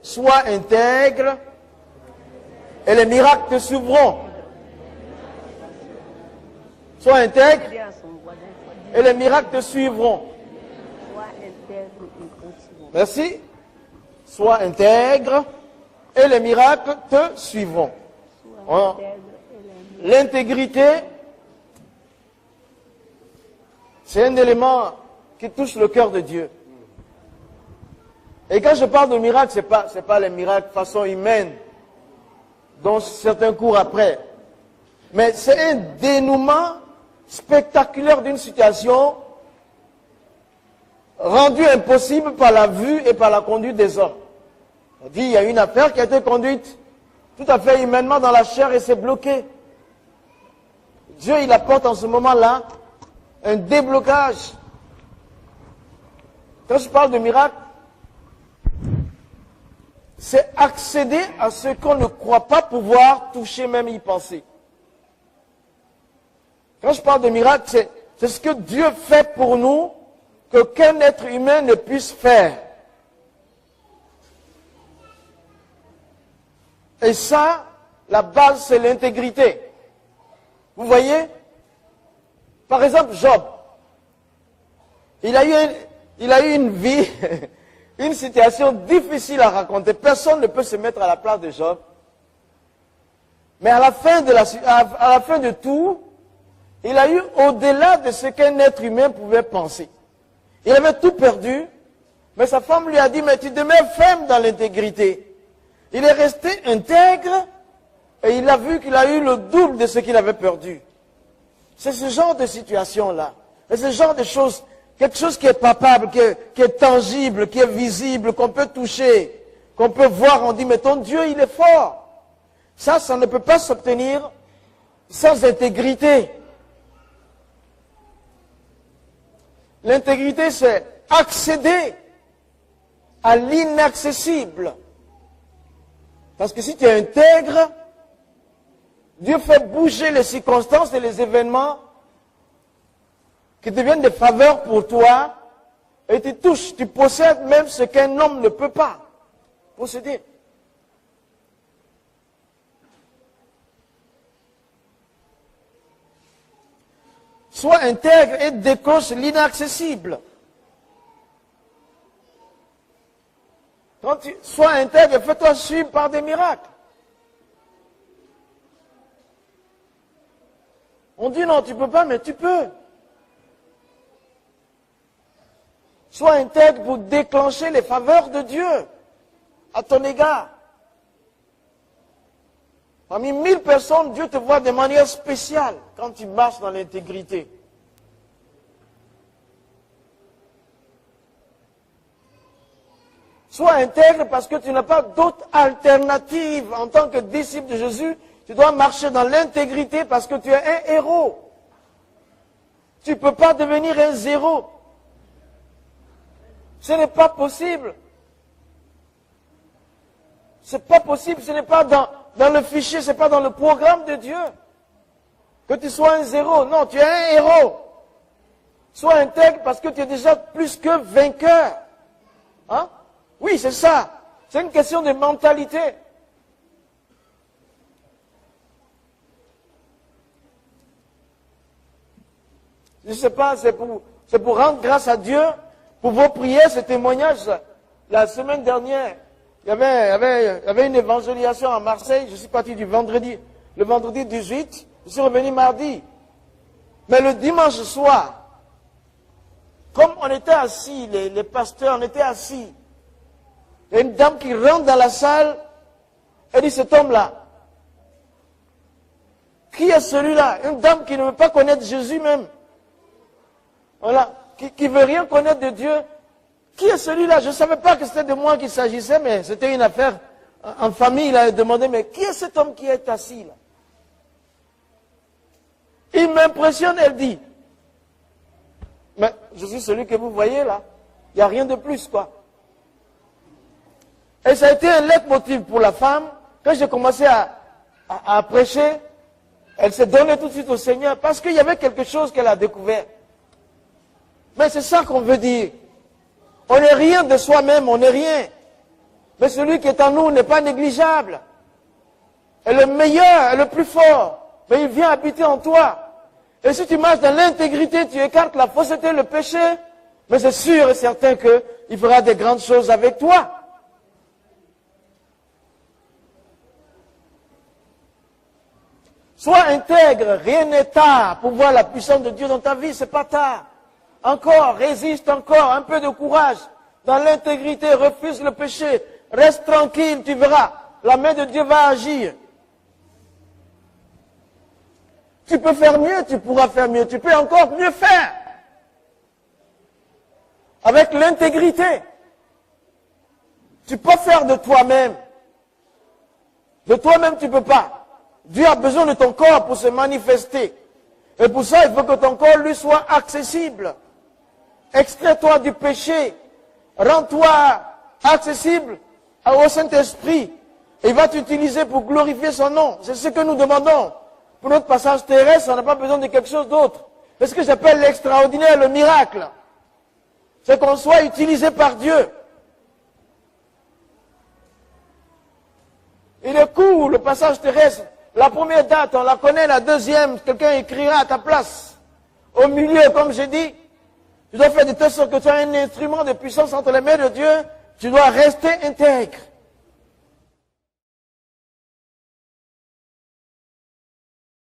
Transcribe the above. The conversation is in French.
sois intègre et les miracles te suivront. Sois intègre et les miracles te suivront. Merci. Sois intègre et les miracles te suivront. L'intégrité, c'est un élément qui touche le cœur de Dieu. Et quand je parle de miracles, c'est pas les miracles façon humaine, dont certains courent après. Mais c'est un dénouement spectaculaire d'une situation rendue impossible par la vue et par la conduite des hommes. On dit, il y a une affaire qui a été conduite tout à fait humainement dans la chair et c'est bloqué. Dieu, il apporte en ce moment-là un déblocage. Quand je parle de miracle, c'est accéder à ce qu'on ne croit pas pouvoir toucher, même y penser. Quand je parle de miracle, c'est ce que Dieu fait pour nous, qu'aucun être humain ne puisse faire. Et ça, la base, c'est l'intégrité. Vous voyez? Par exemple, Job. Il a eu une vie, une situation difficile à raconter. Personne ne peut se mettre à la place de Job. Mais à la fin de tout, il a eu au-delà de ce qu'un être humain pouvait penser. Il avait tout perdu, mais sa femme lui a dit, mais tu demeures ferme dans l'intégrité. Il est resté intègre et il a vu qu'il a eu le double de ce qu'il avait perdu. C'est ce genre de situation-là. C'est ce genre de choses, quelque chose qui est palpable, qui est tangible, qui est visible, qu'on peut toucher, qu'on peut voir. On dit, mais ton Dieu, il est fort. Ça ne peut pas s'obtenir sans intégrité. L'intégrité, c'est accéder à l'inaccessible. Parce que si tu es intègre, Dieu fait bouger les circonstances et les événements qui deviennent des faveurs pour toi et tu touches, tu possèdes même ce qu'un homme ne peut pas posséder. Sois intègre et décroche l'inaccessible. Sois intègre et fais-toi suivre par des miracles. On dit non, tu ne peux pas, mais tu peux. Sois intègre pour déclencher les faveurs de Dieu à ton égard. Parmi 1000 personnes, Dieu te voit de manière spéciale quand tu marches dans l'intégrité. Sois intègre parce que tu n'as pas d'autre alternative. En tant que disciple de Jésus, tu dois marcher dans l'intégrité parce que tu es un héros. Tu ne peux pas devenir un zéro. Ce n'est pas possible. C'est pas possible, ce n'est pas dans le fichier, ce n'est pas dans le programme de Dieu. Que tu sois un zéro. Non, tu es un héros. Sois intègre parce que tu es déjà plus que vainqueur. Hein? Oui, c'est ça. C'est une question de mentalité. Je ne sais pas, c'est pour rendre grâce à Dieu, pour vos prières, ce témoignage. La semaine dernière, il y avait une évangélisation à Marseille. Je suis parti le vendredi 18, je suis revenu mardi. Mais le dimanche soir, comme on était assis, les pasteurs, on était assis, il y a une dame qui rentre dans la salle, elle dit, cet homme-là, qui est celui-là? Une dame qui ne veut pas connaître Jésus même. Voilà, qui ne veut rien connaître de Dieu. Qui est celui-là? Je ne savais pas que c'était de moi qu'il s'agissait, mais c'était une affaire en famille. Il a demandé, mais qui est cet homme qui est assis là? Il m'impressionne, elle dit. Mais je suis celui que vous voyez là. Il n'y a rien de plus, quoi. Et ça a été un leitmotiv pour la femme. Quand j'ai commencé à prêcher, elle s'est donnée tout de suite au Seigneur parce qu'il y avait quelque chose qu'elle a découvert. Mais c'est ça qu'on veut dire. On n'est rien de soi-même, on n'est rien. Mais celui qui est en nous n'est pas négligeable. Est le meilleur, est le plus fort. Mais il vient habiter en toi. Et si tu marches dans l'intégrité, tu écartes la fausseté, le péché, mais c'est sûr et certain qu'il fera des grandes choses avec toi. Sois intègre, rien n'est tard pour voir la puissance de Dieu dans ta vie, c'est pas tard. Encore, résiste encore, un peu de courage. Dans l'intégrité, refuse le péché. Reste tranquille, tu verras. La main de Dieu va agir. Tu peux faire mieux, tu pourras faire mieux. Tu peux encore mieux faire. Avec l'intégrité. Tu peux faire de toi-même. De toi-même, tu ne peux pas. Dieu a besoin de ton corps pour se manifester. Et pour ça, il faut que ton corps lui soit accessible. Extrais-toi du péché. Rends-toi accessible au Saint-Esprit. Il va t'utiliser pour glorifier son nom. C'est ce que nous demandons. Pour notre passage terrestre, on n'a pas besoin de quelque chose d'autre. C'est ce que j'appelle l'extraordinaire, le miracle. C'est qu'on soit utilisé par Dieu. Il est court, le passage terrestre. La première date, on la connaît, la deuxième, quelqu'un écrira à ta place. Au milieu, comme j'ai dit, tu dois faire de telle sorte que tu as un instrument de puissance entre les mains de Dieu, tu dois rester intègre.